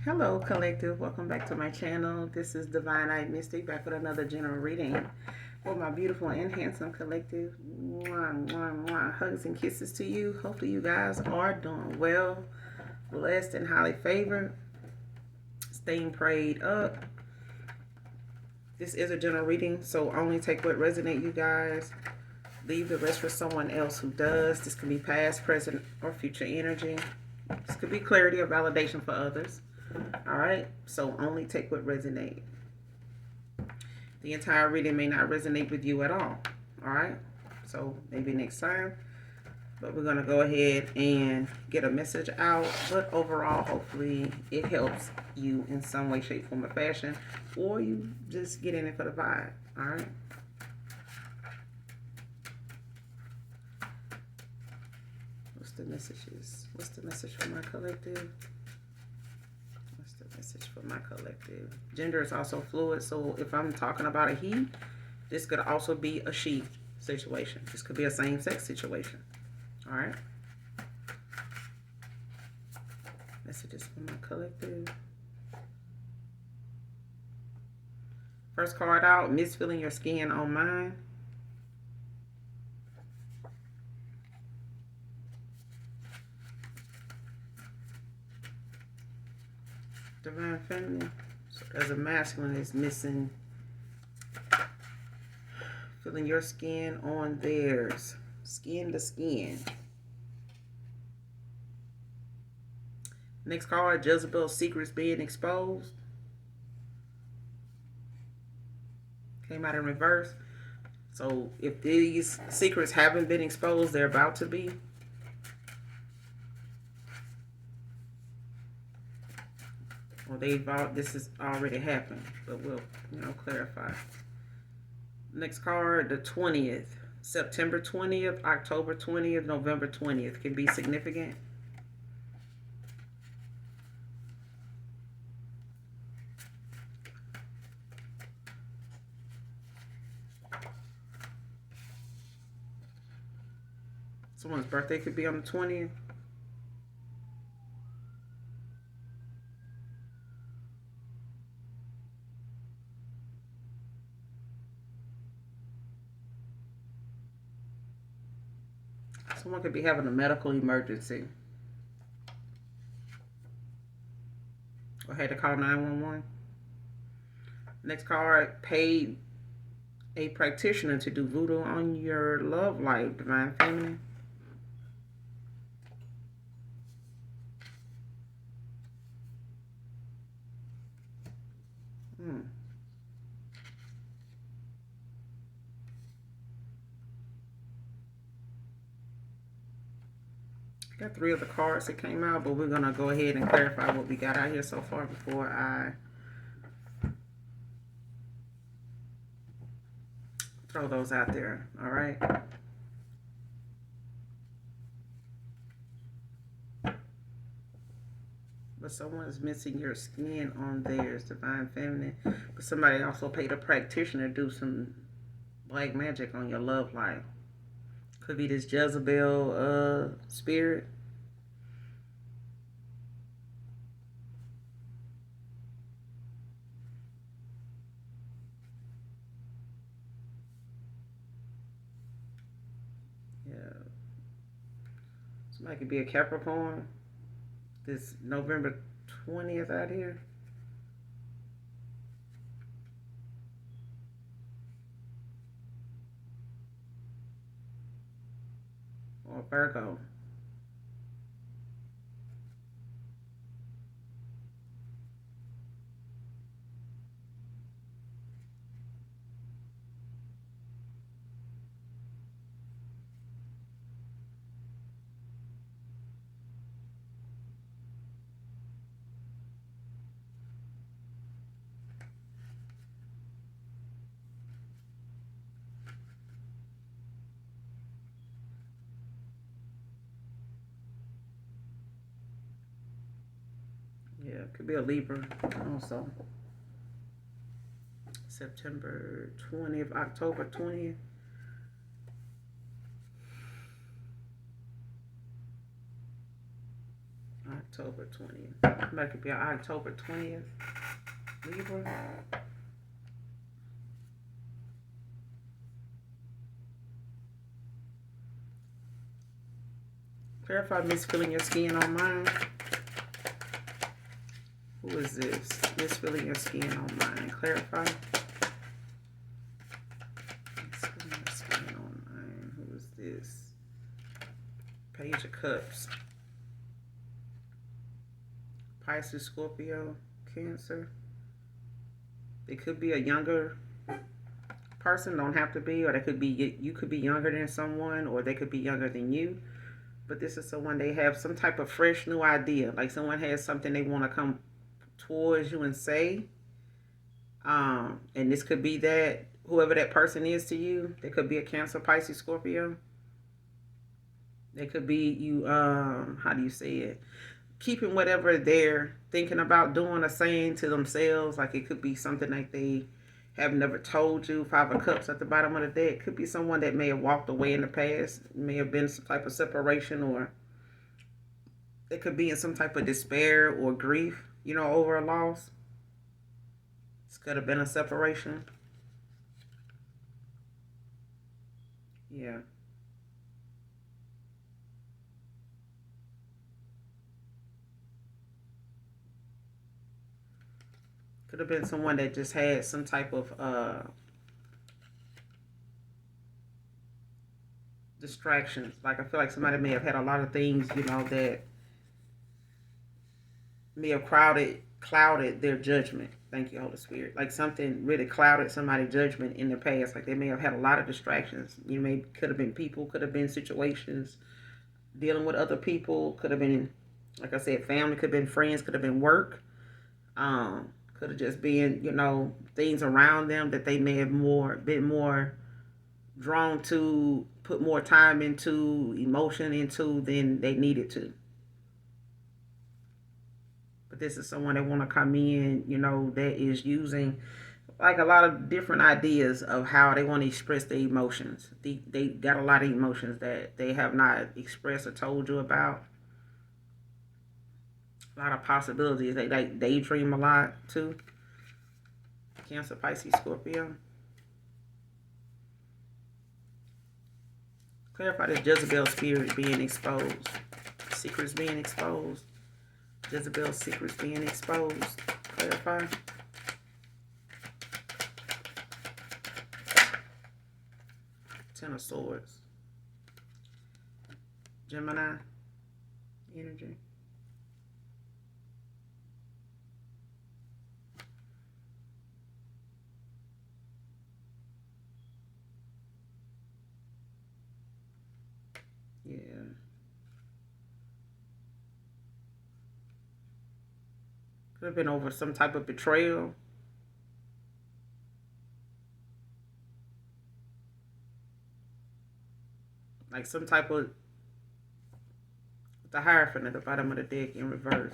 Hello, collective. Welcome back to my channel. This is Divine Eyed Mystic back with another general reading for my beautiful and handsome collective. Mwah, mwah, mwah. Hugs and kisses to you. Hopefully, you guys are doing well, blessed, and highly favored. Staying prayed up. This is a general reading, so only take what resonates, you guys. Leave the rest for someone else who does. This could be past, present, or future energy. This could be clarity or validation for others. All right, so only take what resonates. The entire reading may not resonate with you at all. All right, so maybe next time. But we're gonna go ahead and get a message out. But overall, hopefully, it helps you in some way, shape, form, or fashion, or you just get in it for the vibe. All right. What's the messages? What's the message for my collective? Message for my collective. Gender is also fluid, so if I'm talking about a he, this could also be a she situation. This could be a same-sex situation. All right. Messages for my collective. First card out, miss feeling your skin on mine. Divine feminine, so as a masculine, is missing feeling your skin on theirs, skin to skin. Next card, Jezebel's secrets being exposed. Came out in reverse. So if these secrets haven't been exposed, they're about to be. Well, this has already happened, but we'll, clarify. Next card, the 20th. September 20th, October 20th, November 20th can be significant. Someone's birthday could be on the 20th. Someone could be having a medical emergency. Or had to call 911. Next card, paid a practitioner to do voodoo on your love life, Divine Feminine. Got 3 of the cards that came out, but we're going to go ahead and clarify what we got out here so far before I throw those out there. All right. But someone's missing your skin on theirs, Divine Feminine. But somebody also paid a practitioner to do some black magic on your love life. Could be this Jezebel spirit. Yeah. Somebody could be a Capricorn. This November 20th out here. Or Virgo. Yeah, it could be a Libra also. September 20th, October 20th. October 20th. That could be October 20th. Libra. Clarify misfeeling your skin on mine. Who is this? Misfeeling your skin on mine. Clarify. Misfeeling your skin on mine. Who is this? Page of Cups. Pisces, Scorpio, Cancer. It could be a younger person, don't have to be, or they could be, you could be younger than someone, or they could be younger than you. But this is someone, they have some type of fresh new idea. Like someone has something they want to come towards you and say. And this could be that, whoever that person is to you, they could be a Cancer, Pisces, Scorpio. They could be you, how do you say it? Keeping whatever they're thinking about doing or saying to themselves. Like it could be something like they have never told you. Five of Cups at the bottom of the deck. Could be someone that may have walked away in the past. May have been some type of separation, or it could be in some type of despair or grief, over a loss. This could have been a separation. Yeah. Could have been someone that just had some type of distractions. Like I feel like somebody may have had a lot of things, that may have clouded their judgment. Thank you, Holy Spirit. Like something really clouded somebody's judgment in the past. Like they may have had a lot of distractions. Could have been people, could have been situations, dealing with other people, could have been, like I said, family, could have been friends, could have been work. Could have just been, things around them that they may have been more drawn to, put more time into, emotion into than they needed to. But this is someone that want to come in, that is using like a lot of different ideas of how they want to express their emotions. They got a lot of emotions that they have not expressed or told you about. A lot of possibilities. They like daydream a lot too. Cancer, Pisces, Scorpio. Clarify this Jezebel spirit being exposed. Secrets being exposed. Jezebel secrets being exposed. Clarify. Ten of Swords. Gemini energy. Yeah. Could have been over some type of betrayal. Like some type of, the Hierophant at the bottom of the deck in reverse.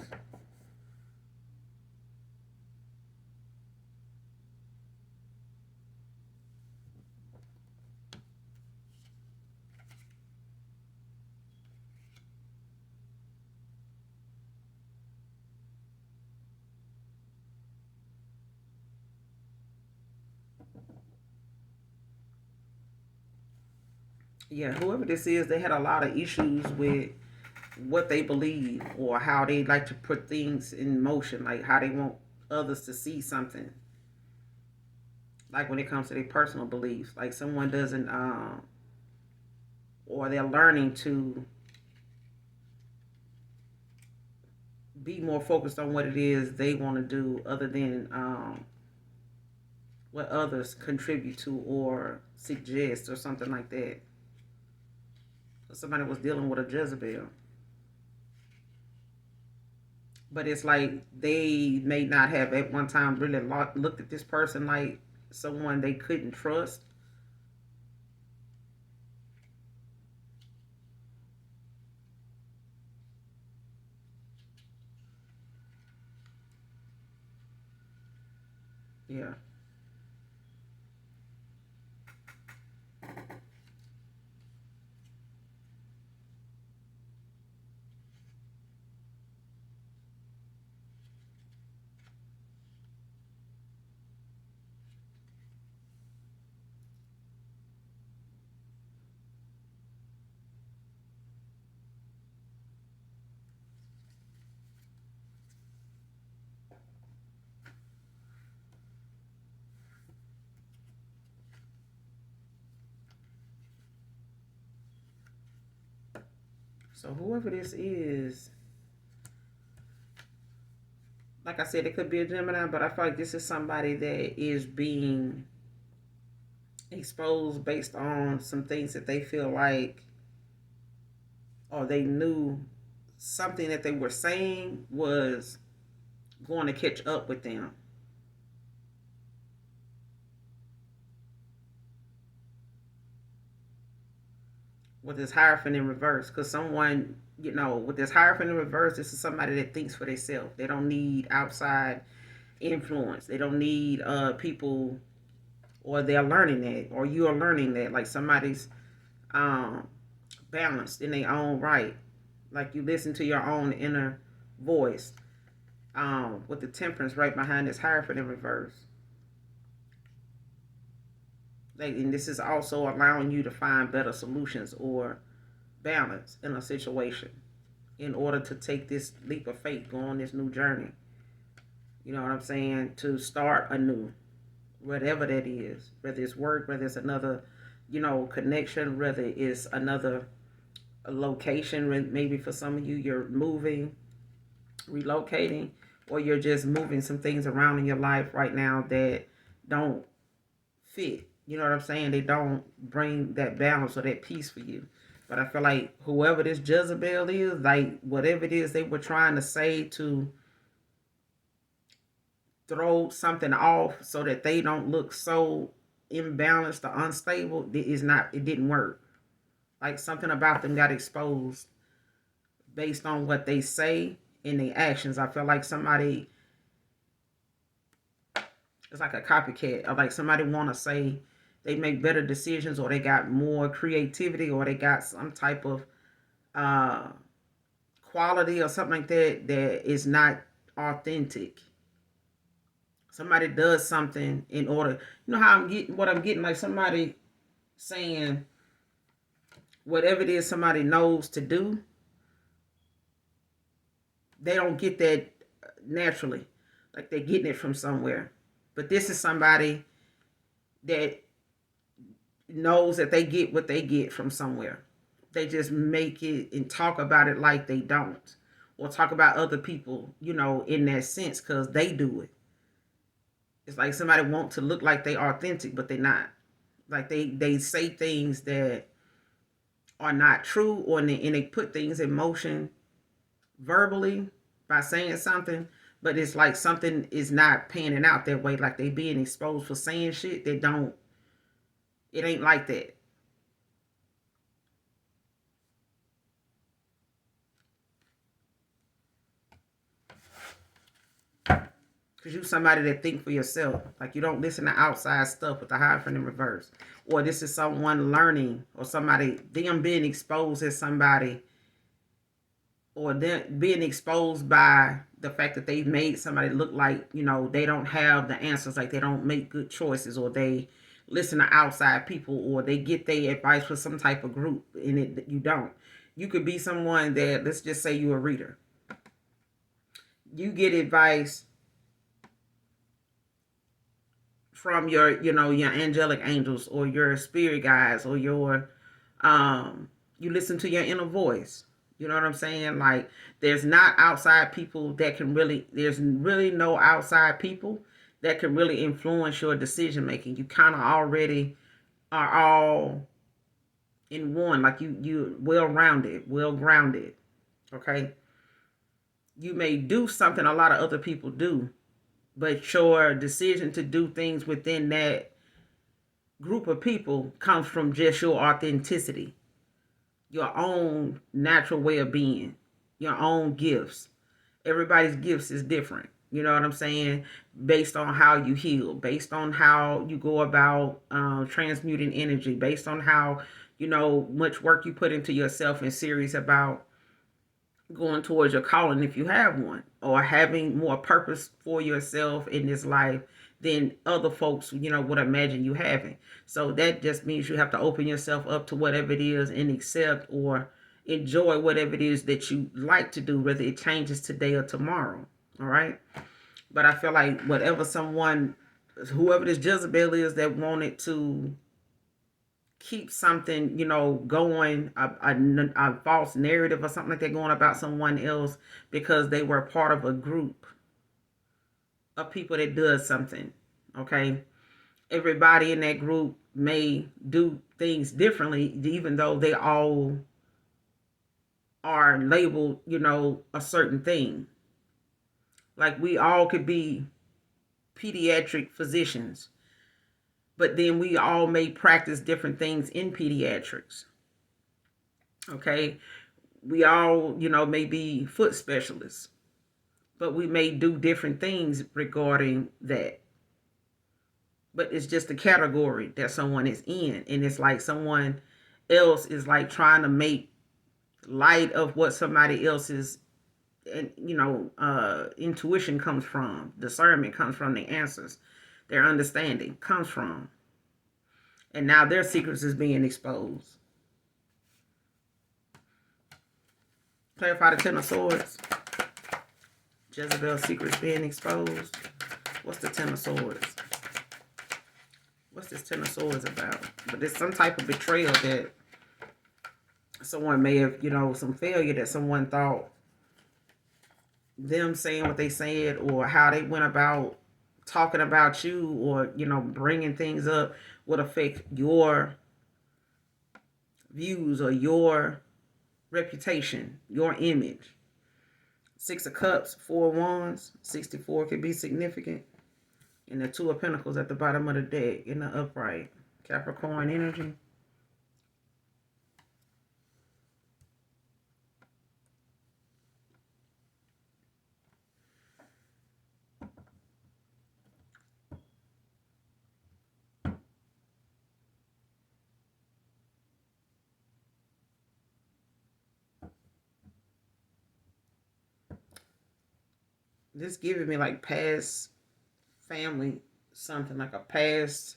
Yeah, whoever this is, they had a lot of issues with what they believe or how they like to put things in motion, like how they want others to see something. Like when it comes to their personal beliefs, like someone doesn't, or they're learning to be more focused on what it is they want to do other than what others contribute to or suggest or something like that. Somebody was dealing with a Jezebel. But it's like they may not have at one time really looked at this person like someone they couldn't trust. Yeah. So whoever this is, like I said, it could be a Gemini, but I feel like this is somebody that is being exposed based on some things that they feel like, or they knew something that they were saying was going to catch up with them. With this Hierophant in reverse, because someone, with this Hierophant in reverse, this is somebody that thinks for themselves. They don't need outside influence. They don't need people, or they're learning that, or you are learning that. Like somebody's um, balanced in their own right. Like you listen to your own inner voice. With the Temperance right behind this Hierophant in reverse. And this is also allowing you to find better solutions or balance in a situation in order to take this leap of faith, go on this new journey. You know what I'm saying? To start anew, whatever that is, whether it's work, whether it's another, connection, whether it's another location. Maybe for some of you, you're moving, relocating, or you're just moving some things around in your life right now that don't fit. You know what I'm saying? They don't bring that balance or that peace for you. But I feel like whoever this Jezebel is, like whatever it is they were trying to say to throw something off so that they don't look so imbalanced or unstable, it didn't work. Like something about them got exposed based on what they say and their actions. I feel like somebody, it's like a copycat, or like somebody want to say they make better decisions, or they got more creativity, or they got some type of quality or something like that is not authentic. Somebody does something in order, how I'm getting, like somebody saying whatever it is somebody knows to do, they don't get that naturally, like they're getting it from somewhere. But this is somebody that knows that they get what they get from somewhere. They just make it and talk about it like they don't, or talk about other people, in that sense, because they do it. It's like somebody want to look like they are authentic, but they're not. Like they say things that are not true, or they put things in motion verbally by saying something, but it's like something is not panning out that way. Like they being exposed for saying shit that don't. It ain't like that. Because you somebody that think for yourself. Like you don't listen to outside stuff with the Hierophant in reverse. Or this is someone learning, or somebody, them being exposed as somebody, or them being exposed by the fact that they've made somebody look like, they don't have the answers, like they don't make good choices, or they listen to outside people, or they get their advice from some type of group, and you don't. You could be someone that, let's just say you're a reader. You get advice from your angelic angels, or your spirit guides, or your you listen to your inner voice. You know what I'm saying? Like there's not outside people that can really, there's really no outside people that can really influence your decision making. You kind of already are all in one, like you well rounded, well grounded. Okay? You may do something a lot of other people do, but your decision to do things within that group of people comes from just your authenticity, your own natural way of being, your own gifts. Everybody's gifts is different. You know what I'm saying? Based on how you heal, based on how you go about transmuting energy, based on how, much work you put into yourself and serious about going towards your calling, if you have one, or having more purpose for yourself in this life than other folks, would imagine you having. So that just means you have to open yourself up to whatever it is and accept or enjoy whatever it is that you like to do, whether it changes today or tomorrow. All right. But I feel like whoever this Jezebel is that wanted to keep something, going, a false narrative or something like that going about someone else because they were part of a group of people that does something. Okay. Everybody in that group may do things differently, even though they all are labeled, a certain thing. Like we all could be pediatric physicians, but then we all may practice different things in pediatrics. Okay. We all, may be foot specialists, but we may do different things regarding that. But it's just a category that someone is in. And it's like someone else is like trying to make light of what somebody else's, and intuition comes from, discernment comes from, the answers, their understanding comes from, and now their secrets is being exposed. Clarify the Ten of Swords. Jezebel's secrets being exposed. What's the Ten of Swords? What's this Ten of Swords about? But there's some type of betrayal that someone may have, some failure that someone thought them saying what they said or how they went about talking about you or, bringing things up would affect your views or your reputation, your image. 6 of Cups, 4 of Wands, 64 could be significant. And the 2 of Pentacles at the bottom of the deck in the upright. Capricorn energy. This giving me like past family, something like a past.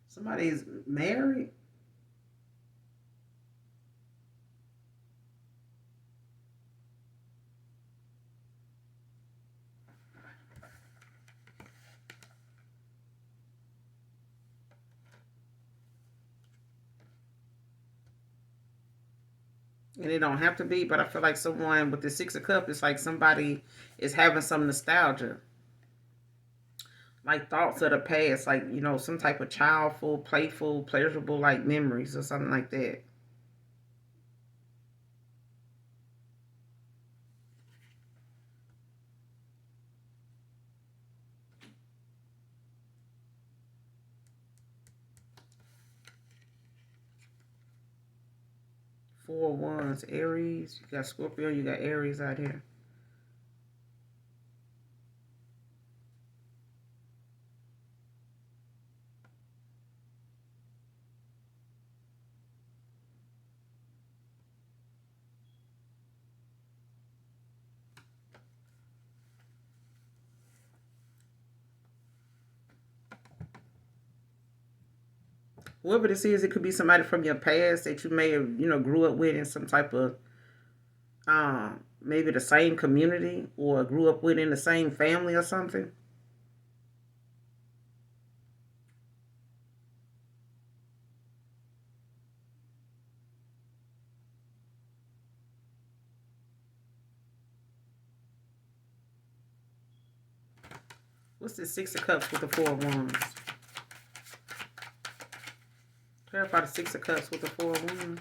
Somebody's married. And it don't have to be, but I feel like someone with the 6 of Cups, it's like somebody is having some nostalgia. Like thoughts of the past, like, some type of childful, playful, pleasurable, like memories or something like that. Four of Wands, Aries. You got Scorpio, you got Aries out here. Whoever this is, it could be somebody from your past that you may have, grew up with in some type of, maybe the same community or grew up with in the same family or something. What's this 6 of Cups with the 4 of Wands? Clarify the 6 of Cups with the 4 of Wands.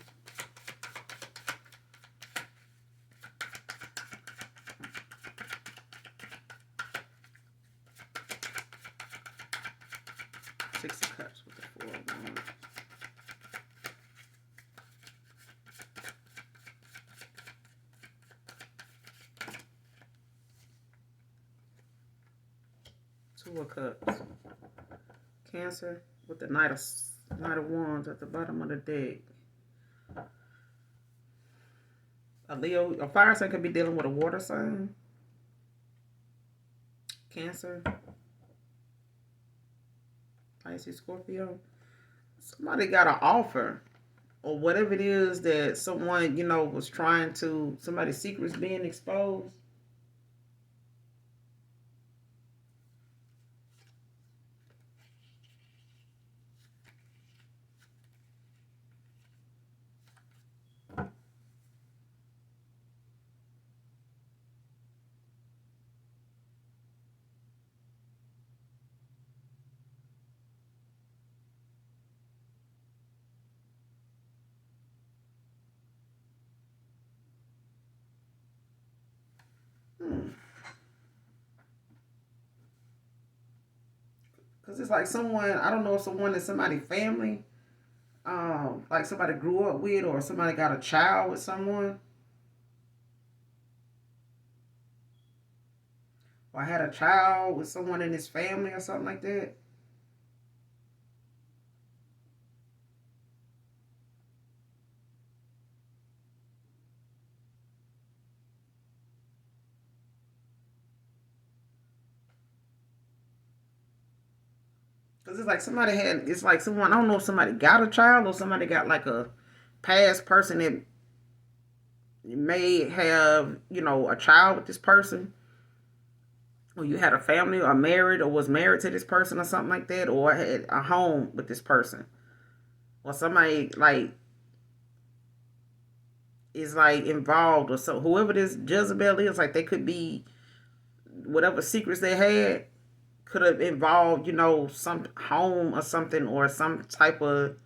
Six of Cups with the 4 of Wands. Two of Cups. Cancer with the Knight of Wands at the bottom of the deck. A Leo, a fire sign could be dealing with a water sign. Cancer, Pisces, Scorpio. Somebody got an offer or whatever it is that someone, was trying to, somebody's secrets being exposed. Because it's like someone, I don't know if someone is somebody's family, like somebody grew up with, or somebody got a child with someone, or had a child with someone in his family or something like that. Because it's like it's like someone, I don't know if somebody got a child or somebody got like a past person that may have, a child with this person, or you had a family or married or was married to this person or something like that, or had a home with this person, or somebody like is like involved, or so whoever this Jezebel is, like they could be whatever secrets they had could have involved, some home or something, or some type of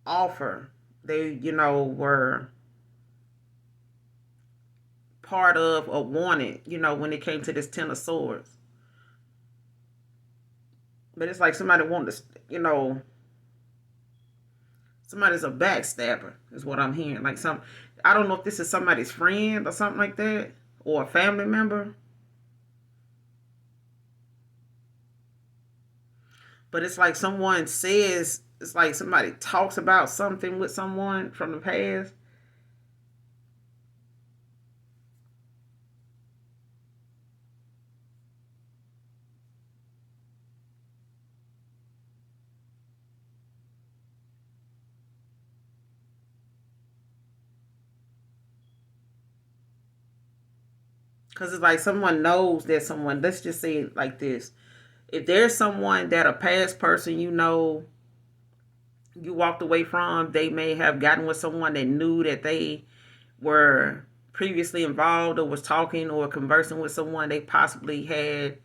offer they, were part of or wanted, when it came to this Ten of Swords. But it's like somebody wanted to, somebody's a backstabber, is what I'm hearing. Like I don't know if this is somebody's friend or something like that, or a family member. But it's like someone says, it's like somebody talks about something with someone from the past. Because it's like someone knows that someone, let's just say it like this. If there's someone that a past person you walked away from, they may have gotten with someone that knew that they were previously involved or was talking or conversing with someone they possibly had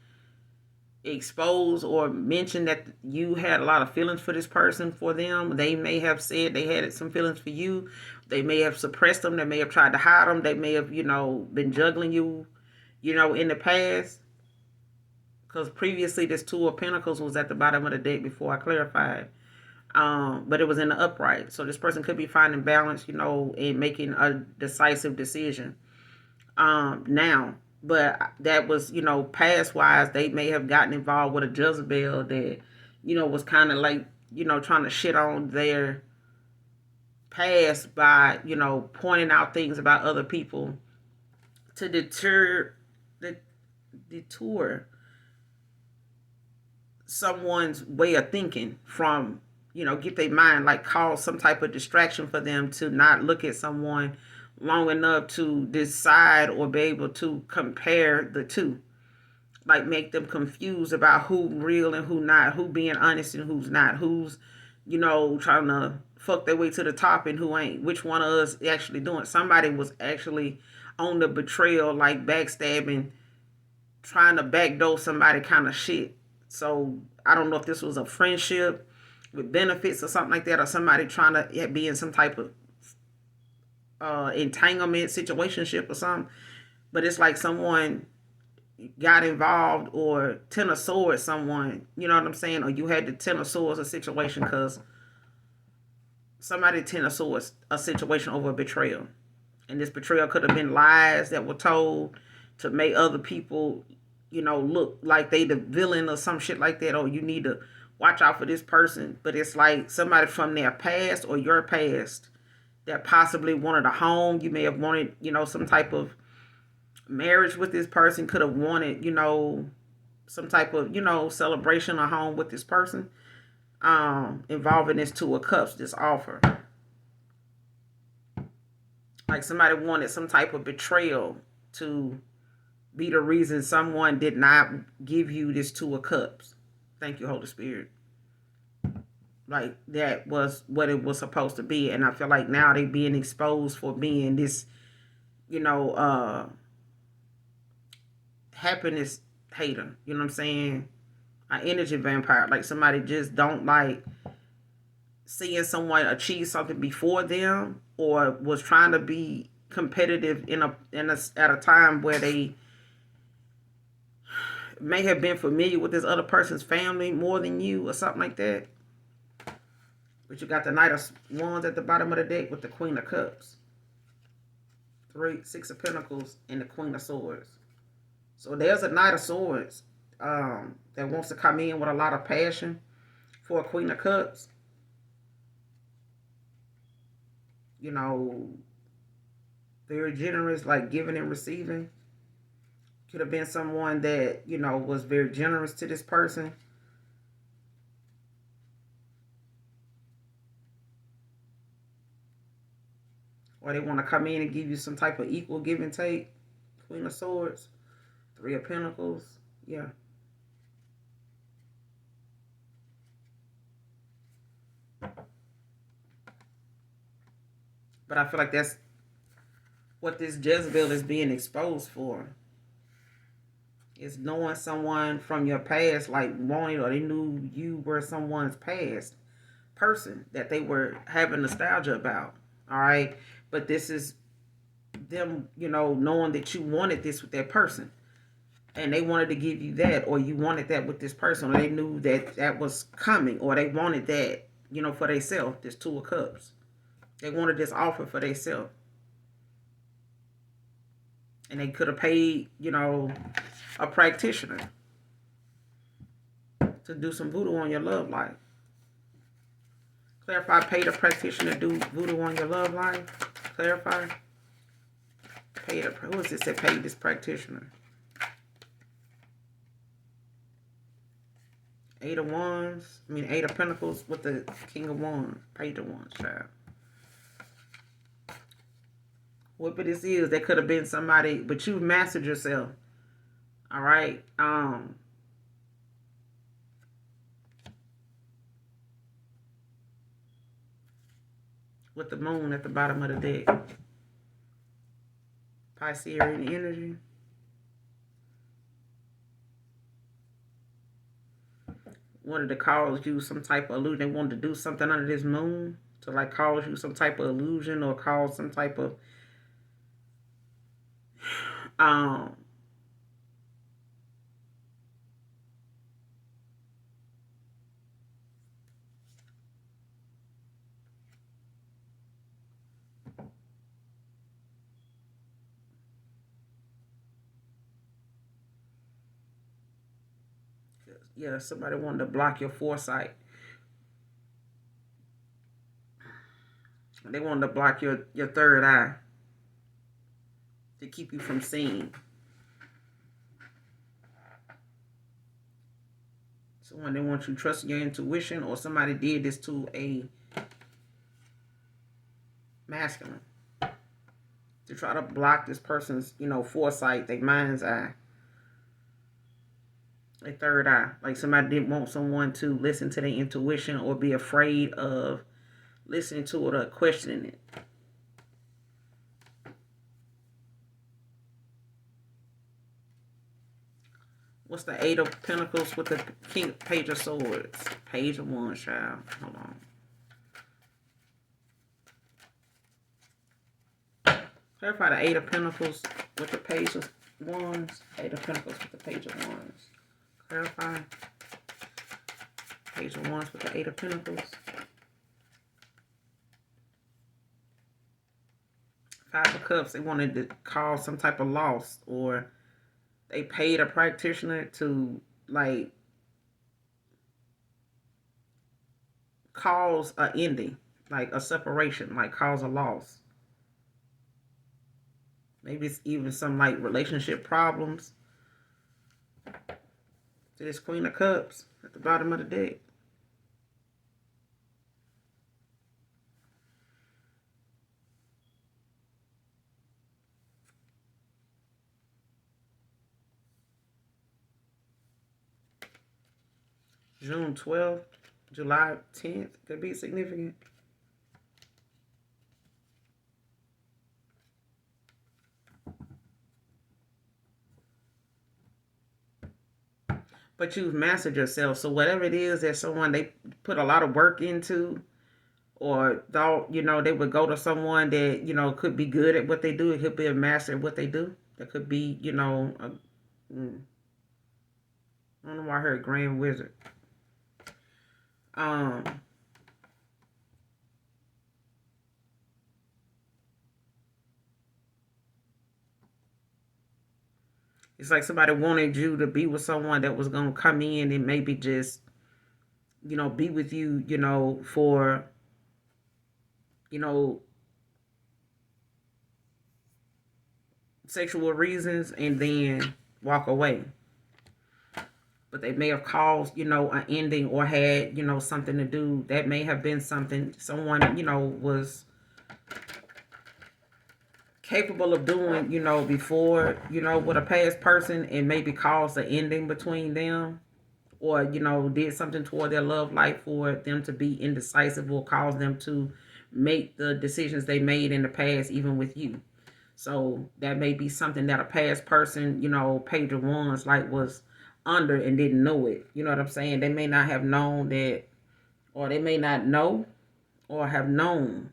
exposed or mentioned that you had a lot of feelings for this person for them. They may have said they had some feelings for you. They may have suppressed them. They may have tried to hide them. They may have, been juggling you, in the past. Because previously this Two of Pentacles was at the bottom of the deck before I clarified. But it was in the upright. So this person could be finding balance, and making a decisive decision. Now, but that was, past wise, they may have gotten involved with a Jezebel that, was kind of like, trying to shit on their past by, pointing out things about other people to detour someone's way of thinking from, get their mind, like cause some type of distraction for them to not look at someone long enough to decide or be able to compare the two. Like make them confused about who real and who not, who being honest and who's not, who's, trying to fuck their way to the top and who ain't, which one of us actually doing. Somebody was actually on the betrayal, like backstabbing, trying to backdoor somebody kind of shit. So I don't know if this was a friendship with benefits or something like that, or somebody trying to be in some type of entanglement situationship or something. But it's like someone got involved, or Ten of Swords someone, you know what I'm saying, or you had the Ten of Swords a situation because somebody Ten of Swords a situation over a betrayal. And this betrayal could have been lies that were told to make other people, look like they the villain or some shit like that, or you need to watch out for this person. But it's like somebody from their past or your past that possibly wanted a home. You may have wanted, some type of marriage with this person, could have wanted, some type of, celebration or home with this person, involving this Two of Cups, this offer. Like somebody wanted some type of betrayal to be the reason someone did not give you this Two of Cups. Thank you, Holy Spirit. Like that was what it was supposed to be. And I feel like now they being exposed for being this, happiness hater. You know what I'm saying? An energy vampire. Like somebody just don't like seeing someone achieve something before them, or was trying to be competitive at a time where they may have been familiar with this other person's family more than you or something like that. But you got the Knight of Wands at the bottom of the deck with the Queen of Cups. 6 of Pentacles and the Queen of Swords. So there's a Knight of Swords that wants to come in with a lot of passion for a Queen of Cups. Very generous, like giving and receiving. Could have been someone that, was very generous to this person. Or they want to come in and give you some type of equal give and take. Queen of Swords. 3 of Pentacles. Yeah. But I feel like that's what this Jezebel is being exposed for. Is knowing someone from your past, like wanting, or they knew you were someone's past person that they were having nostalgia about. All right. But this is them, knowing that you wanted this with that person. And they wanted to give you that, or you wanted that with this person, or they knew that that was coming, or they wanted that, for themselves, this Two of Cups. They wanted this offer for themselves. And they could have paid, a practitioner to do some voodoo on your love life. Clarify, paid a practitioner to do voodoo on your love life. Clarify. Who is this that paid this practitioner? 8 of Wands. 8 of Pentacles with the King of Wands. Page of Wands, child. Whatever this is, that could have been somebody, but you've mastered yourself. All right. With the moon at the bottom of the deck. Piscean energy. Wanted to cause you some type of illusion. They wanted to do something under this moon to like cause you some type of illusion, or cause some type of somebody wanted to block your foresight. They wanted to block your third eye to keep you from seeing. So when they want you trusting your intuition, or somebody did this to a masculine to try to block this person's, foresight, their mind's eye, their third eye. Like somebody didn't want someone to listen to their intuition, or be afraid of listening to it or questioning it. What's the 8 of Pentacles with the Page of Swords? Page of Wands, child. Hold on. Clarify the 8 of Pentacles with the Page of Wands. 8 of Pentacles with the Page of Wands. Clarify. Page of Wands with the 8 of Pentacles. 5 of Cups. They wanted to cause some type of loss, or they paid a practitioner to like cause an ending, like a separation, like cause a loss. Maybe it's even some like relationship problems. There's Queen of Cups at the bottom of the deck. June 12th, July 10th could be significant. But you've mastered yourself. So whatever it is that someone they put a lot of work into, or thought, they would go to someone that, could be good at what they do. It could be a master at what they do. That could be, I don't know why I heard Grand Wizard. Um, it's like somebody wanted you to be with someone that was gonna come in and maybe just, be with you, for, you know, sexual reasons and then walk away. But they may have caused, an ending or had, something to do. That may have been something someone, was capable of doing, before, with a past person and maybe caused an ending between them, or, did something toward their love life for them to be indecisive or cause them to make the decisions they made in the past, even with you. So that may be something that a past person, page of wands, like was under and didn't know it. You know what I'm saying? They may not have known that, or they may not know or have known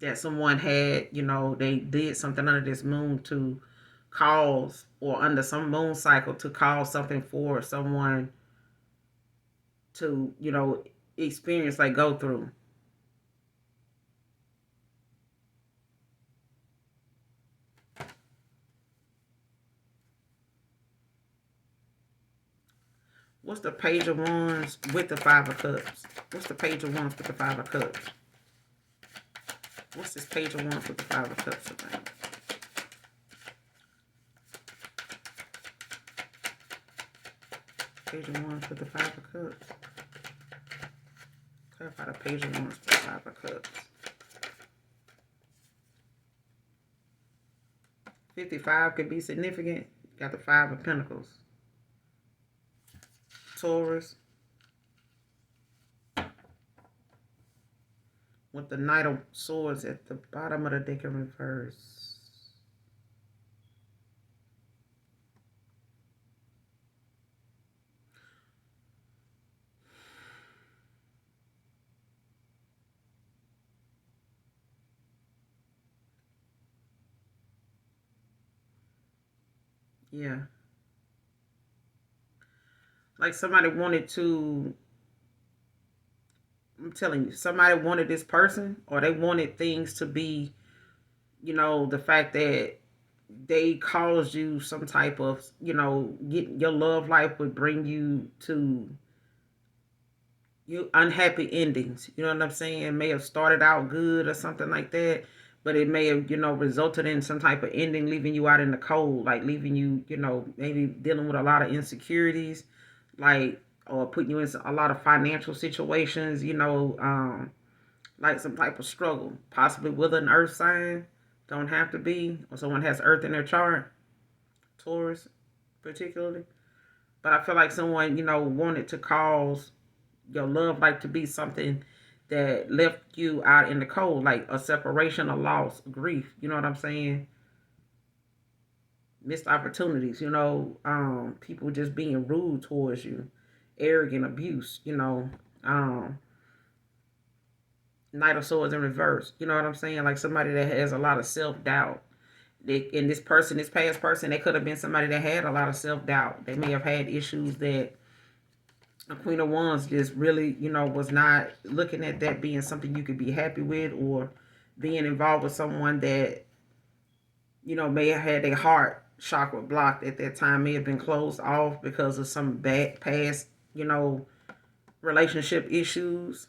that someone had, they did something under this moon to cause, or under some moon cycle to cause something for someone to, experience, like go through. What's the page of wands with the five of cups? What's the page of wands with the five of cups? What's this page of wands with the five of cups about? Page of wands with the five of cups. Clarify the page of wands with the five of cups. 55 could be significant. Got the five of pentacles. Taurus. With the Knight of Swords at the bottom of the deck in reverse. Yeah. Like somebody wanted to, I'm telling you, somebody wanted this person, or they wanted things to be, the fact that they caused you some type of, getting your love life would bring you to you unhappy endings. You know what I'm saying? It may have started out good or something like that, but it may have, resulted in some type of ending, leaving you out in the cold, like leaving you, maybe dealing with a lot of insecurities, like, or putting you in a lot of financial situations, like some type of struggle, possibly with an earth sign. Don't have to be, or someone has earth in their chart, Taurus particularly. But I feel like someone, wanted to cause your love life to be something that left you out in the cold, like a separation, a loss, grief. You know what I'm saying? Missed opportunities, people just being rude towards you, arrogant abuse, Knight of Swords in reverse. You know what I'm saying? Like somebody that has a lot of self-doubt. And this person, this past person, they could have been somebody that had a lot of self-doubt. They may have had issues that a Queen of Wands just really, was not looking at that being something you could be happy with, or being involved with someone that, may have had their heart chakra blocked at that time, may have been closed off because of some bad past, relationship issues.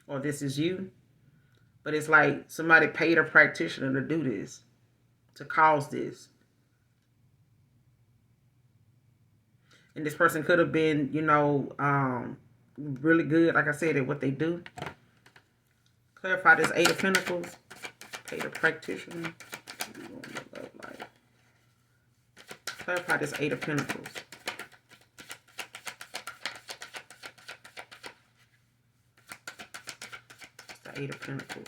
or this is you. But it's like somebody paid a practitioner to do this, to cause this. And this person could have been, really good, like I said, at what they do. Clarify this Eight of Pentacles. Paid a practitioner. Clarify this Eight of Pentacles. It's the Eight of Pentacles.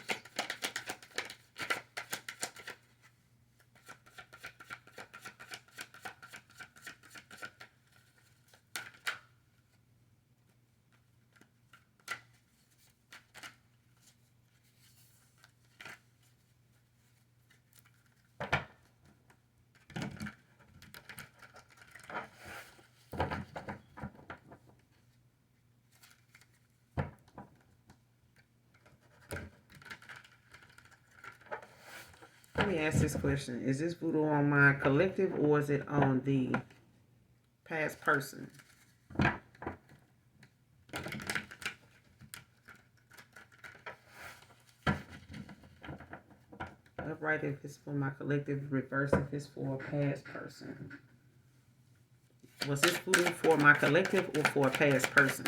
Let me ask this question. Is this voodoo on my collective or is it on the past person? Upright if it's for my collective, reverse if it's for a past person. Was this voodoo for my collective or for a past person?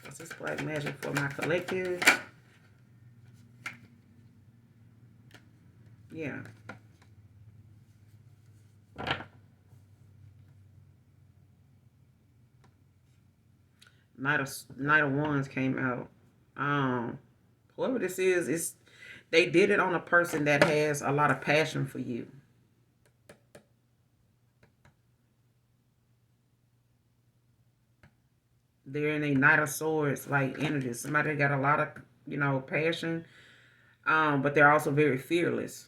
Was this black magic for my collective? Yeah. Knight of Wands came out. Whoever this is, they did it on a person that has a lot of passion for you. They're in a Knight of Swords like energy. Somebody got a lot of, passion, but they're also very fearless.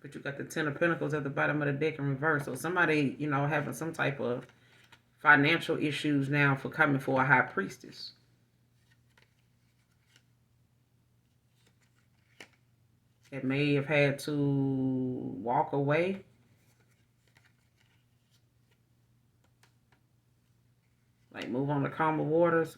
But you got the Ten of Pentacles at the bottom of the deck in reverse. So somebody, having some type of financial issues now for coming for a high priestess. That may have had to walk away. Like move on to calmer waters.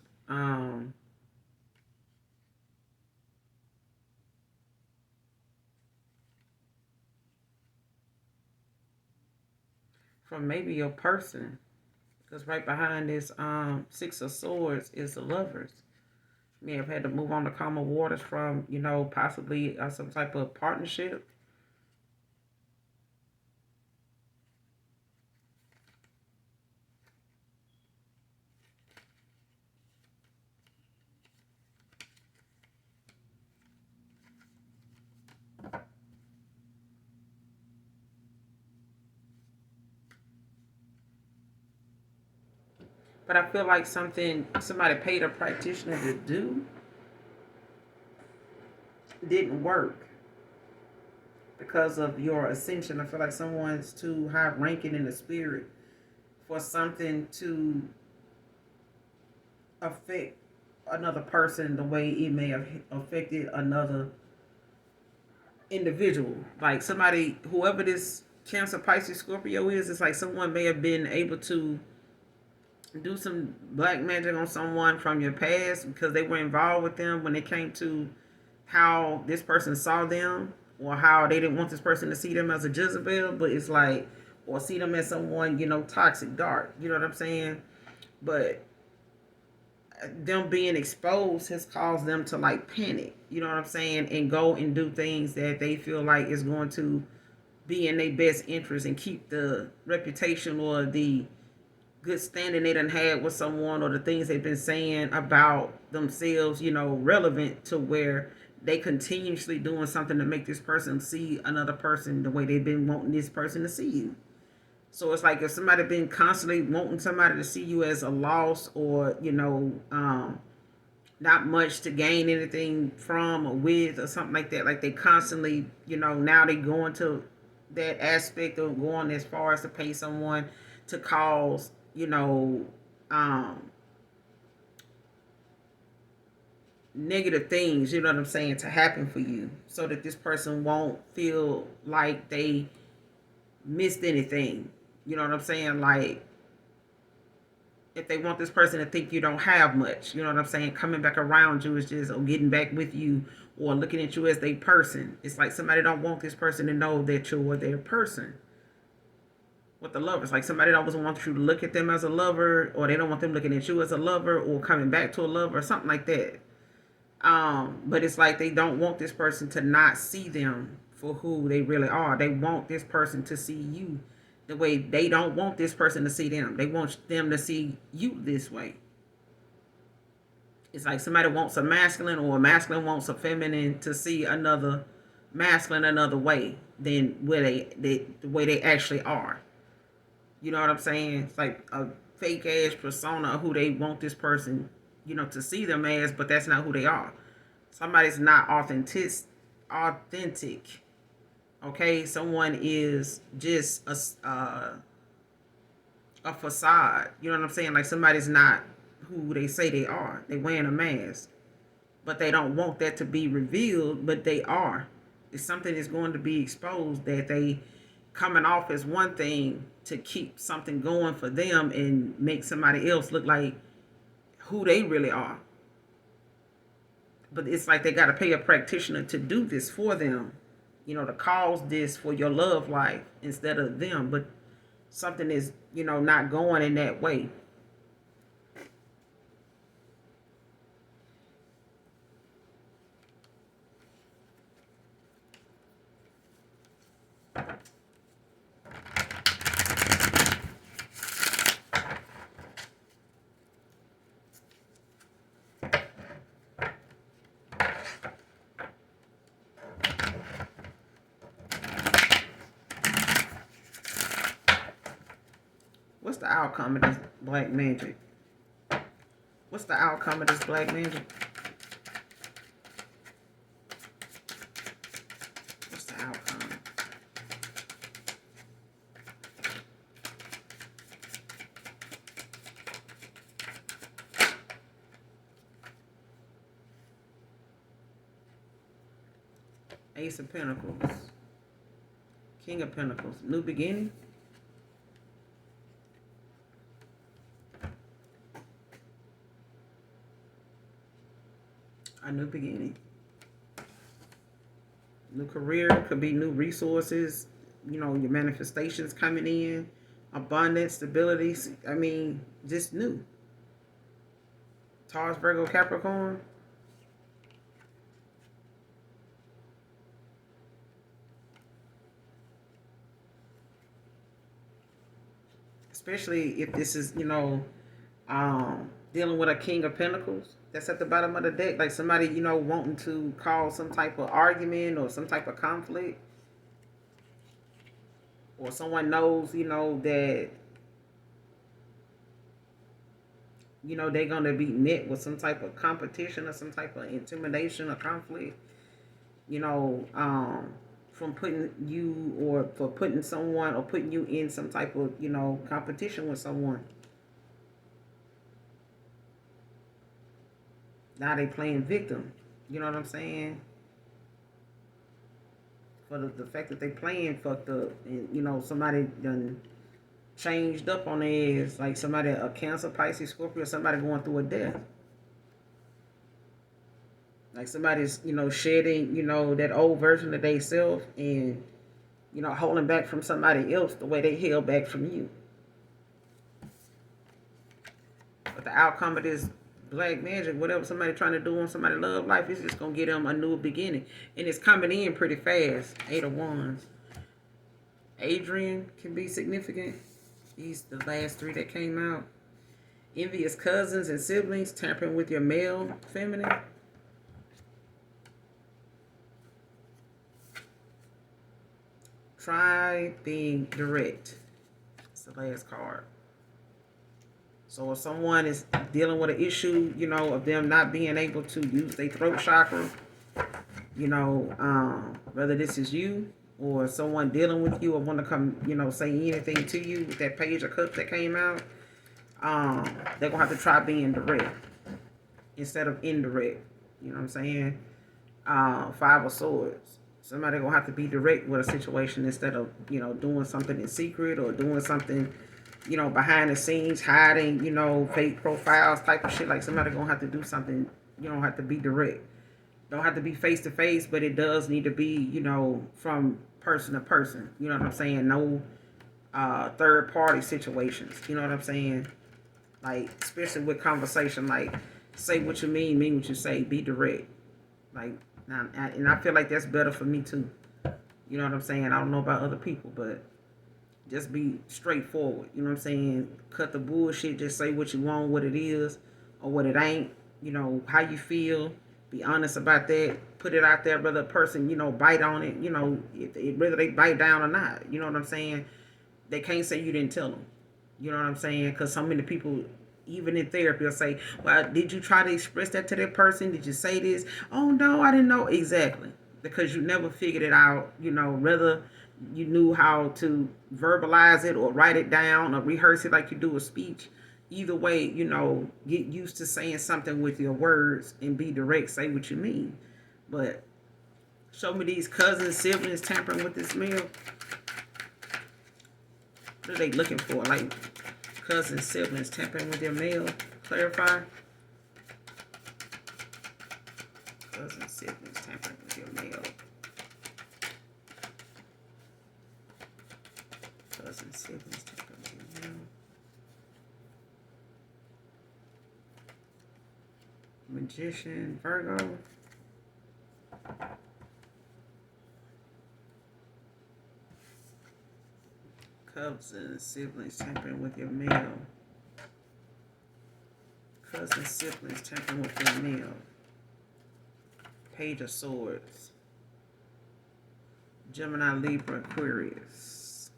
From maybe your person. Because right behind this Six of Swords is the Lovers. You may have had to move on to calmer waters from, possibly some type of partnership. But I feel like somebody paid a practitioner to do didn't work because of your ascension. I feel like someone's too high ranking in the spirit for something to affect another person the way it may have affected another individual. Like somebody, whoever this Cancer, Pisces, Scorpio is, it's like someone may have been able to do some black magic on someone from your past because they were involved with them when it came to how this person saw them or how they didn't want this person to see them as a Jezebel, but it's like, or see them as someone, toxic, dark, you know what I'm saying? But them being exposed has caused them to like panic, you know what I'm saying? And go and do things that they feel like is going to be in their best interest and keep the reputation or the good standing they done had with someone or the things they've been saying about themselves, relevant to where they continuously doing something to make this person see another person the way they've been wanting this person to see you. So it's like if somebody been constantly wanting somebody to see you as a loss or, not much to gain anything from or with or something like that, like they constantly, now they go into that aspect of going as far as to pay someone to cause, negative things, you know what I'm saying, to happen for you, so that this person won't feel like they missed anything. You know what I'm saying? Like, if they want this person to think you don't have much, you know what I'm saying, coming back around you is just, or getting back with you, or looking at you as their person. It's like somebody don't want this person to know that you're their person. With the lovers, like somebody doesn't want you to look at them as a lover, or they don't want them looking at you as a lover, or coming back to a lover, or something like that. But it's like they don't want this person to not see them for who they really are. They want this person to see you the way they don't want this person to see them. They want them to see you this way. It's like somebody wants a masculine, or a masculine wants a feminine to see another masculine another way than where the way they actually are. You know what I'm saying? It's like a fake ass persona of who they want this person, to see them as, but that's not who they are. Somebody's not authentic. Okay, someone is just a facade. You know what I'm saying? Like somebody's not who they say they are. They wearing a mask, but they don't want that to be revealed. But they are. It's something that's going to be exposed, that they coming off as one thing to keep something going for them and make somebody else look like who they really are. But it's like they got to pay a practitioner to do this for them, to cause this for your love life instead of them. But something is, not going in that way. What's the outcome of this black magic? What's the outcome of this black magic? What's the outcome? Ace of Pentacles. King of Pentacles. New beginning. A new beginning. New career. Could be new resources. Your manifestations coming in. Abundance, stability. I mean, just new. Taurus, Virgo, Capricorn. Especially if this is, dealing with a King of Pentacles. That's at the bottom of the deck. Like somebody, wanting to cause some type of argument or some type of conflict. Or someone knows, that, they're going to be met with some type of competition or some type of intimidation or conflict. From putting you, or for putting someone, or putting you in some type of, competition with someone. Now they playing victim. You know what I'm saying? For the fact that they playing fucked up. And, somebody done changed up on their ass. Like somebody, a Cancer, Pisces, Scorpio, somebody going through a death. Like somebody's, shedding, that old version of themselves and, holding back from somebody else the way they held back from you. But the outcome of this black magic, whatever somebody trying to do on somebody's love life, is just going to get them a new beginning. And it's coming in pretty fast. 8 of Wands. Adrian can be significant. These the last 3 that came out. Envious cousins and siblings, tampering with your male, feminine. Try being direct. It's the last card. So if someone is dealing with an issue, of them not being able to use their throat chakra, whether this is you or someone dealing with you or want to come, say anything to you with that Page of Cups that came out, they're going to have to try being direct instead of indirect. You know what I'm saying? Five of Swords. Somebody gonna have to be direct with a situation instead of, doing something in secret or doing something, behind the scenes, hiding, fake profiles type of shit. Like somebody gonna have to do something. You don't have to be direct. Don't have to be face to face, but it does need to be, from person to person. You know what I'm saying? No third party situations. You know what I'm saying? Like, especially with conversation, like, say what you mean what you say, be direct. Like, and I feel like that's better for me too. You know what I'm saying? I don't know about other people, but just be straightforward. You know what I'm saying? Cut the bullshit. Just say what you want, what it is, or what it ain't. How you feel. Be honest about that. Put it out there, whether a person, bite on it. Whether they bite down or not. You know what I'm saying? They can't say you didn't tell them. You know what I'm saying? Because so many people, even in therapy, will say, well, did you try to express that to that person? Did you say this? Oh, no, I didn't know. Exactly. Because you never figured it out, whether you knew how to verbalize it or write it down or rehearse it like you do a speech. Either way, get used to saying something with your words and be direct. Say what you mean. But show me these cousins, siblings tampering with this meal. What are they looking for? Like cousins, siblings tampering with their mail. Clarify. Cousins, siblings tampering with your mail. Cousins, siblings tampering with your mail. Magician, Virgo. Cousins, siblings tampering with your mail. Cousins, siblings tampering with your mail. Page of Swords. Gemini, Libra, Aquarius.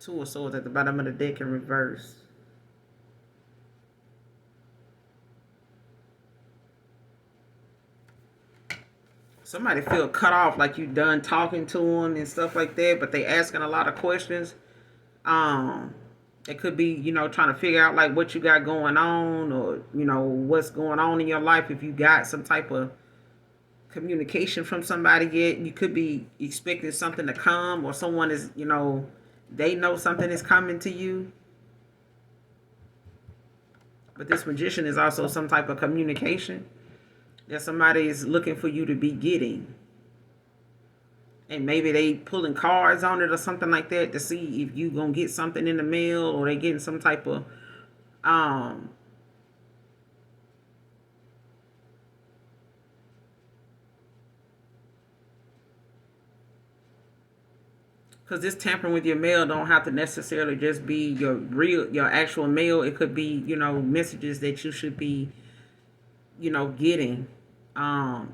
Two of Swords at the bottom of the deck in reverse. Somebody feel cut off, like you done talking to them and stuff like that, but they asking a lot of questions. It could be, trying to figure out like what you got going on, or what's going on in your life. If you got some type of communication from somebody yet, you could be expecting something to come, or someone is, they know something is coming to you. But this Magician is also some type of communication that somebody is looking for you to be getting. And maybe they pulling cards on it or something like that to see if you gonna get something in the mail, or they getting some type of because this tampering with your mail don't have to necessarily just be your actual mail. It could be, messages that you should be, getting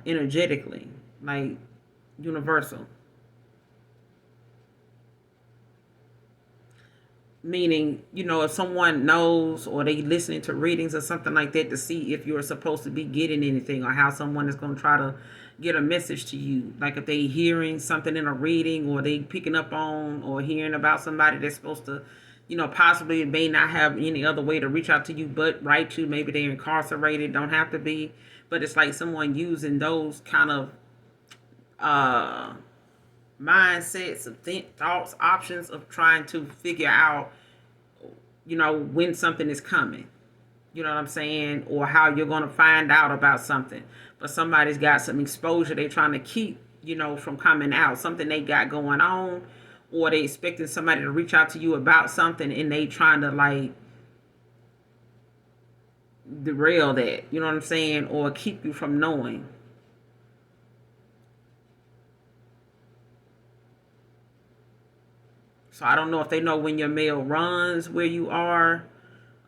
energetically, like universal. Meaning, if someone knows, or they listening to readings or something like that to see if you're supposed to be getting anything, or how someone is going to try to get a message to you. Like if they hearing something in a reading, or they picking up on or hearing about somebody that's supposed to, possibly may not have any other way to reach out to you but write you. Maybe they're incarcerated, don't have to be. But it's like someone using those kind of mindsets of thoughts, options of trying to figure out, when something is coming. You know what I'm saying? Or how you're going to find out about something. But somebody's got some exposure they're trying to keep, from coming out. Something they got going on. Or they expecting somebody to reach out to you about something, and they trying to like derail that. You know what I'm saying? Or keep you from knowing. So I don't know if they know when your mail runs, where you are,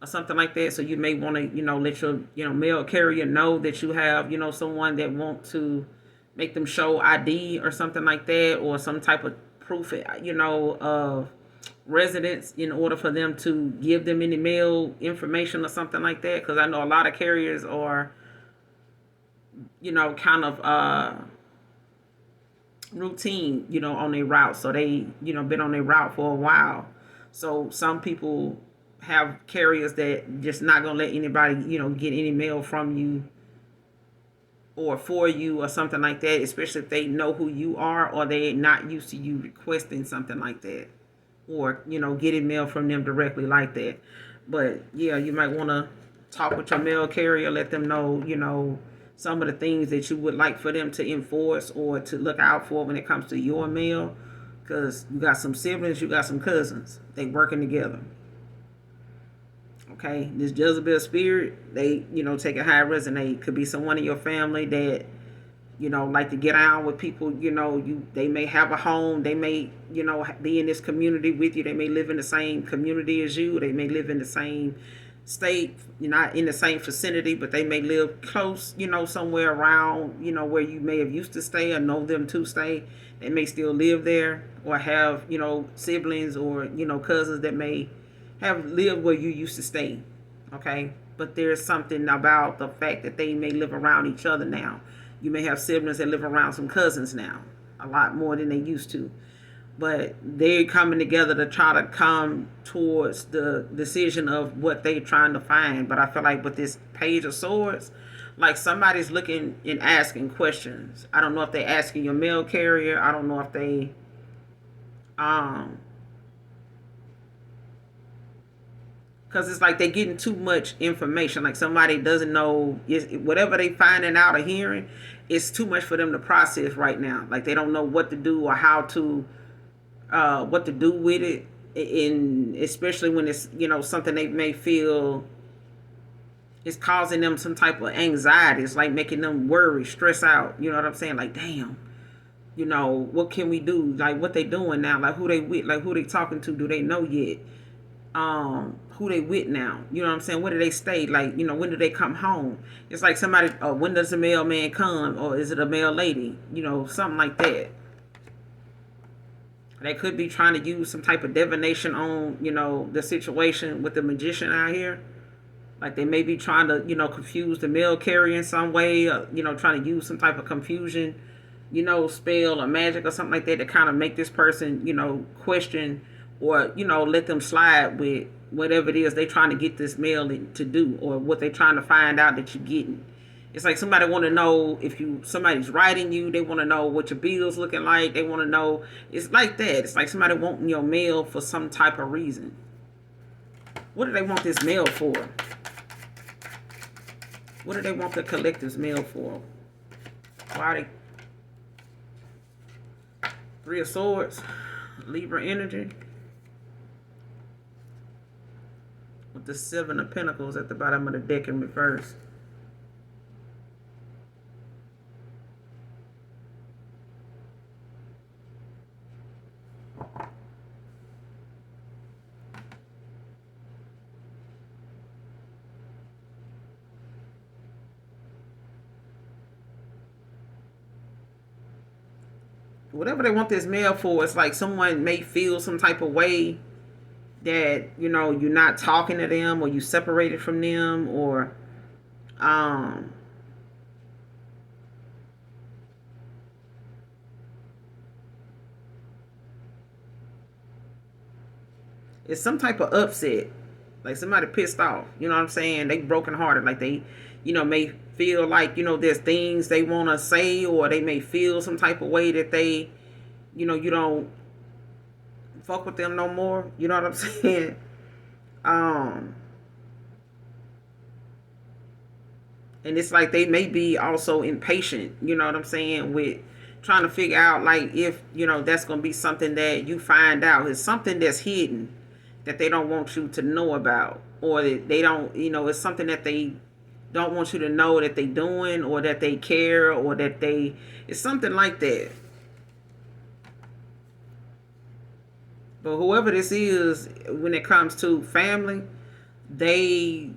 or something like that. So you may want to, let your, mail carrier know that you have, someone that want to make them show ID or something like that, or some type of proof, of residence, in order for them to give them any mail information or something like that. Because I know a lot of carriers are, kind of routine, on their route. So they, been on their route for a while. So some people have carriers that just not gonna let anybody, get any mail from you or for you or something like that, especially if they know who you are or they're not used to you requesting something like that, or getting mail from them directly like that. But yeah, you might want to talk with your mail carrier, let them know, some of the things that you would like for them to enforce or to look out for when it comes to your mail, because you got some siblings, you got some cousins, they working together. Okay, this Jezebel spirit, they, take a high resonate. Could be someone in your family that, like to get out with people, they may have a home, they may, be in this community with you, they may live in the same community as you, they may live in the same state, you're not in the same vicinity, but they may live close, somewhere around, where you may have used to stay or know them to stay. They may still live there or have, siblings or, cousins that may have lived where you used to stay. Okay, but there's something about the fact that they may live around each other now. You may have siblings that live around some cousins now, a lot more than they used to. But they're coming together to try to come towards the decision of what they're trying to find. But I feel like with this Page of Swords, like somebody's looking and asking questions. I don't know if they're asking your mail carrier. I don't know if they because it's like they're getting too much information. Like somebody doesn't know, whatever they finding out or hearing, it's too much for them to process right now. Like they don't know what to do or how to, what to do with it. In especially when it's something they may feel is causing them some type of anxiety. It's like making them worry, stress out. You know what I'm saying? Like damn, what can we do? Like what they doing now? Like who they with? Like who they talking to? Do they know yet? Who they with now? You know what I'm saying? Where do they stay? Like, when do they come home? It's like somebody, when does the mailman come? Or is it a mail lady? Something like that. They could be trying to use some type of divination on, the situation with the magician out here. Like they may be trying to, confuse the mail carrier in some way, trying to use some type of confusion, spell or magic or something like that to kind of make this person, question or, let them slide with whatever it is they're trying to get this mail to do or what they're trying to find out that you're getting. It's like somebody want to know if somebody's writing you. They want to know what your bill's looking like. They want to know. It's like that. It's like somebody wanting your mail for some type of reason. What do they want this mail for? What do they want the collective's mail for? Why are they... Three of Swords, Libra energy. With the Seven of Pentacles at the bottom of the deck in reverse. Whatever they want this mail for, it's like someone may feel some type of way that you're not talking to them or you separated from them or it's some type of upset, like somebody pissed off, you know what I'm saying, they broken hearted, like they may feel like there's things they want to say, or they may feel some type of way that they you don't fuck with them no more. You know what I'm saying? And it's like they may be also impatient, you know what I'm saying, with trying to figure out like if, that's going to be something that you find out. It's something that's hidden that they don't want you to know about, or that they don't, it's something that they don't want you to know that they doing, or that they care, or that it's something like that. But whoever this is, when it comes to family, they,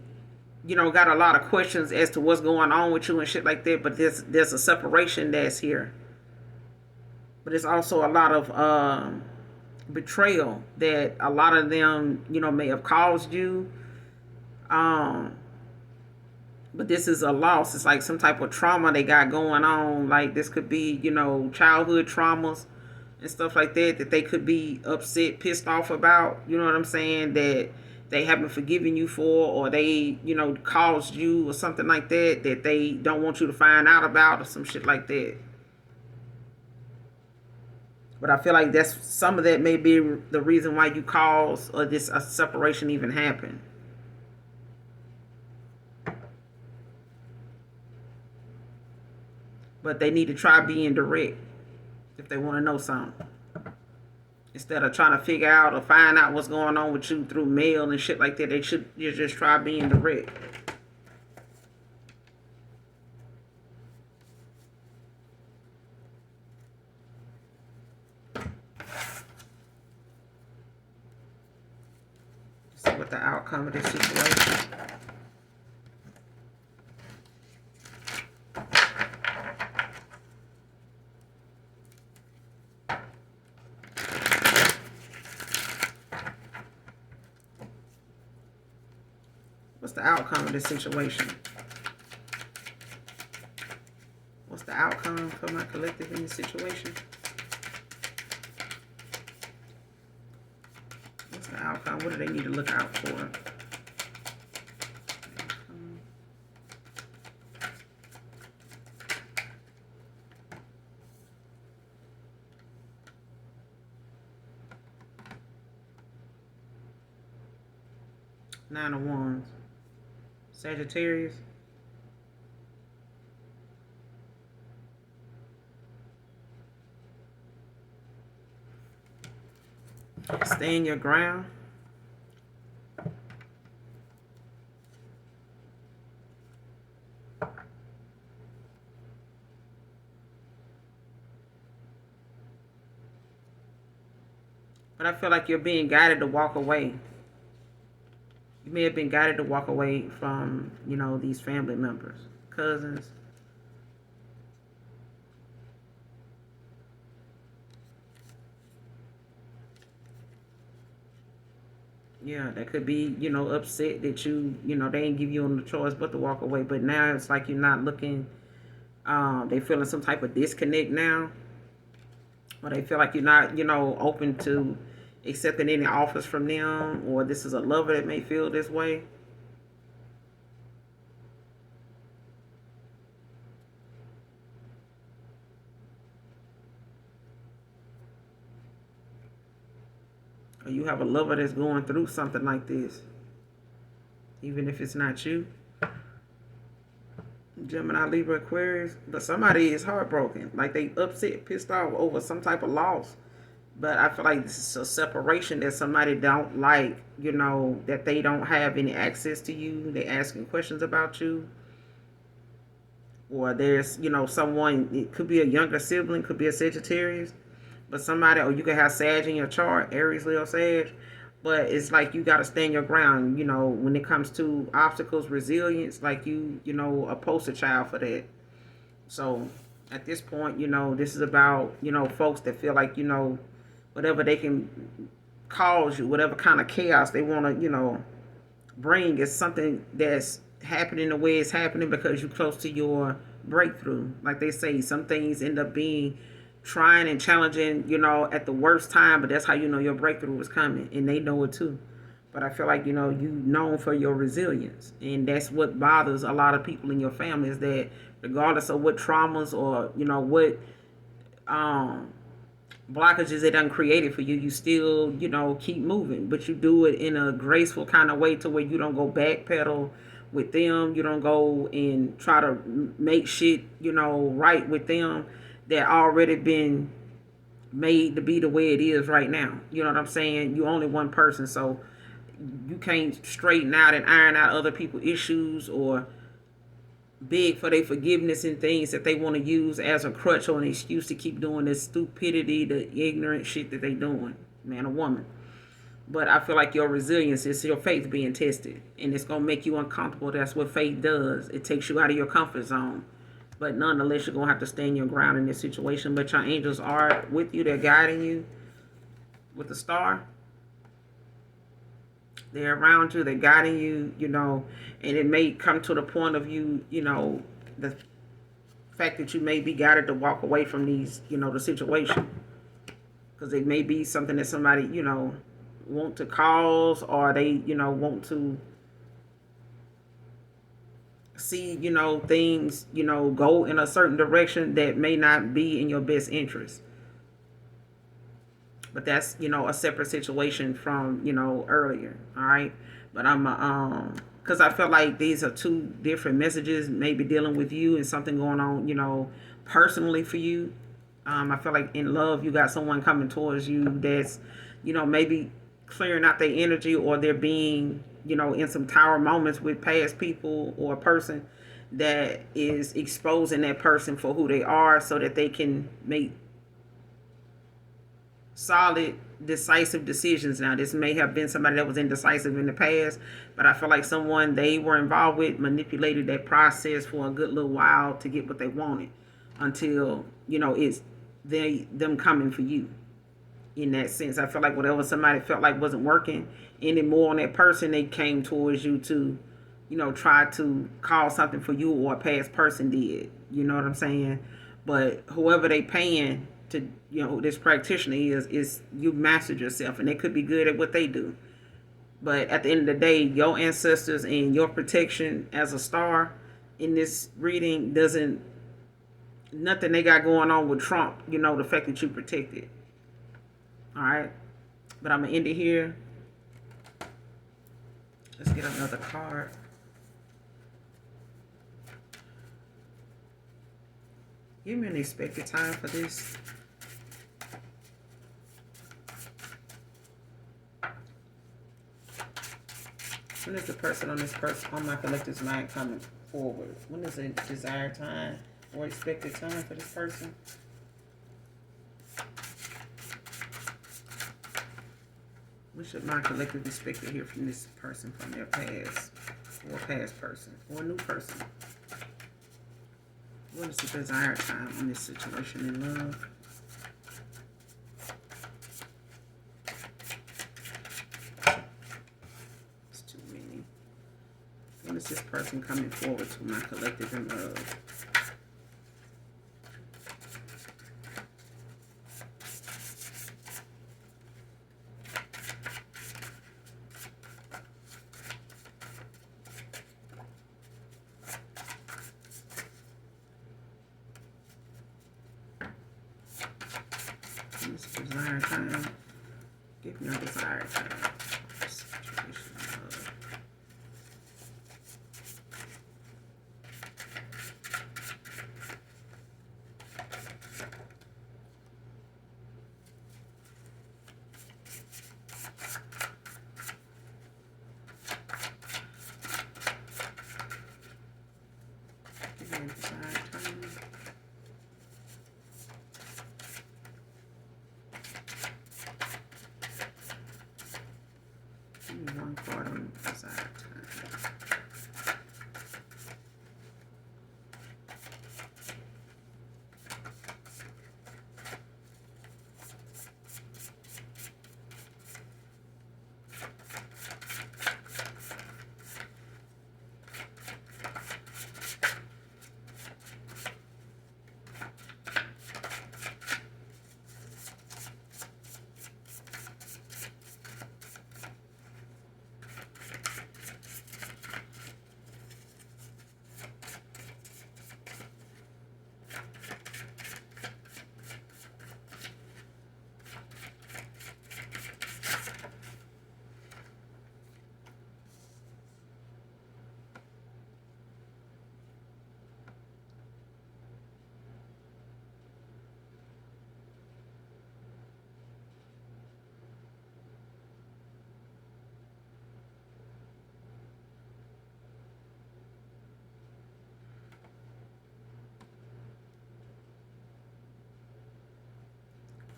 got a lot of questions as to what's going on with you and shit like that. But there's a separation that's here. But it's also a lot of betrayal that a lot of them, may have caused you. But this is a loss. It's like some type of trauma they got going on. Like this could be, childhood traumas and stuff like that they could be upset, pissed off about. You know what I'm saying? That they haven't forgiven you for, or they, caused you or something like that, that they don't want you to find out about, or some shit like that. But I feel like that's some of that may be the reason why you caused or this a separation even happened. But they need to try being direct if they want to know something. Instead of trying to figure out or find out what's going on with you through mail and shit like that, they should just try being direct. See what the outcome of this situation. What's the outcome of this situation? What's the outcome for my collective in this situation? What's the outcome? What do they need to look out for? Nine of Wands. Sagittarius. Stand your ground. But I feel like you're being guided to walk away. You may have been guided to walk away from, these family members, cousins. Yeah, that could be, upset that you they ain't give you no choice but to walk away. But now it's like you're not looking, they feeling some type of disconnect now. Or they feel like you're not, open to accepting any offers from them, or this is a lover that may feel this way. Or you have a lover that's going through something like this, even if it's not you. Gemini, Libra, Aquarius. But somebody is heartbroken, like they upset, pissed off over some type of loss. But I feel like this is a separation that somebody don't like, that they don't have any access to you. They asking questions about you. Or there's, someone, it could be a younger sibling, could be a Sagittarius. But somebody, or you could have Sag in your chart, Aries, Leo, Sag. But it's like you got to stand your ground, when it comes to obstacles, resilience, like a poster child for that. So at this point, this is about, folks that feel like, whatever they can cause you, whatever kind of chaos they want to, bring is something that's happening the way it's happening because you're close to your breakthrough. Like they say, some things end up being trying and challenging, at the worst time, but that's how your breakthrough is coming, and they know it too. But I feel like, you known for your resilience, and that's what bothers a lot of people in your family, is that regardless of what traumas or, what blockages they done created for you, you still, keep moving, but you do it in a graceful kind of way to where you don't go backpedal with them. You don't go and try to make shit, right with them that already been made to be the way it is right now. You know what I'm saying? You only one person, so you can't straighten out and iron out other people's issues or beg for their forgiveness and things that they want to use as a crutch or an excuse to keep doing this stupidity, the ignorant shit that they doing, man or woman. But I feel like your resilience is your faith being tested, and it's going to make you uncomfortable. That's what faith does. It takes you out of your comfort zone. But nonetheless, you're going to have to stand your ground in this situation. But your angels are with you. They're guiding you with the star. They're around you. They're guiding you, and it may come to the point of you, the fact that you may be guided to walk away from these, the situation. Because it may be something that somebody, want to cause, or they, want to see, things, go in a certain direction that may not be in your best interest. But that's, a separate situation from, earlier. All right. But because I felt like these are two different messages, maybe dealing with you and something going on, personally for you. I feel like in love, you got someone coming towards you that's, maybe clearing out their energy, or they're being, in some tower moments with past people or a person that is exposing that person for who they are, so that they can make solid, decisive decisions. Now, this may have been somebody that was indecisive in the past, but I feel like someone they were involved with manipulated that process for a good little while to get what they wanted, until, it's them coming for you. In that sense, I feel like whatever somebody felt like wasn't working anymore on that person, they came towards you to, try to cause something for you, or a past person did. You know what I'm saying? But whoever they paying to, this practitioner is you mastered yourself, and they could be good at what they do. But at the end of the day, your ancestors and your protection as a star in this reading doesn't, nothing they got going on with Trump, the fact that you protected. All right. But I'm going to end it here. Let's get another card. Give me an expected time for this. When is the person on my collective's mind coming forward? When is the desired time or expected time for this person? What should my collective expect to hear from this person, from their past, or past person, or a new person? What is the desired time on this situation in love? It's too many. When is this person coming forward to my collective in love? Desired time. Give me a desired time. Give me a desired time. One card on desired time.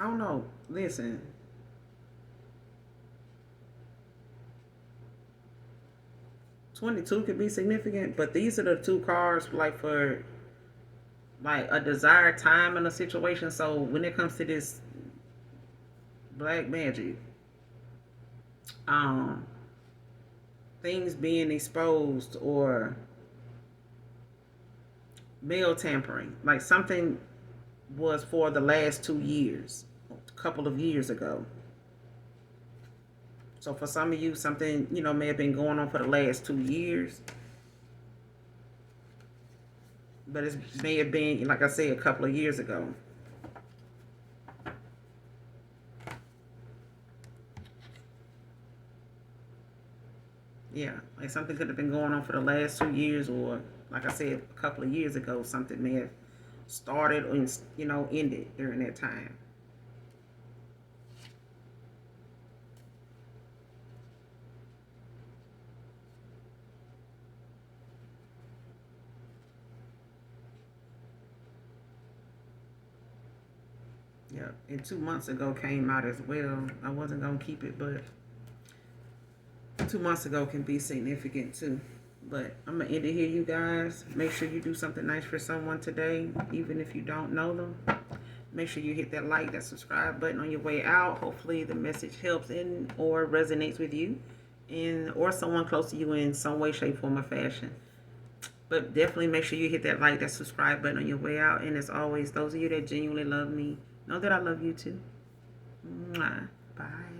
I don't know. Listen. $22 could be significant, but these are the two cards like for like a desired time in a situation. So when it comes to this black magic, things being exposed, or mail tampering, like something was for the last 2 years, a couple of years ago. So for some of you, something, you know, may have been going on for the last 2 years. But it may have been, like I said, a couple of years ago. Yeah, like something could have been going on for the last 2 years, or like I said, a couple of years ago, something may have started or, you know, ended during that time. Yeah, and 2 months ago came out as well. I wasn't gonna keep it, but 2 months ago can be significant too. But I'm gonna end it here, you guys. Make sure you do something nice for someone today, even if you don't know them. Make sure you hit that like, that subscribe button on your way out. Hopefully the message helps in or resonates with you, and or someone close to you in some way, shape, form, or fashion. But definitely make sure you hit that like, that subscribe button on your way out. And as always, those of you that genuinely love me, know that I love you too. Mwah. Bye.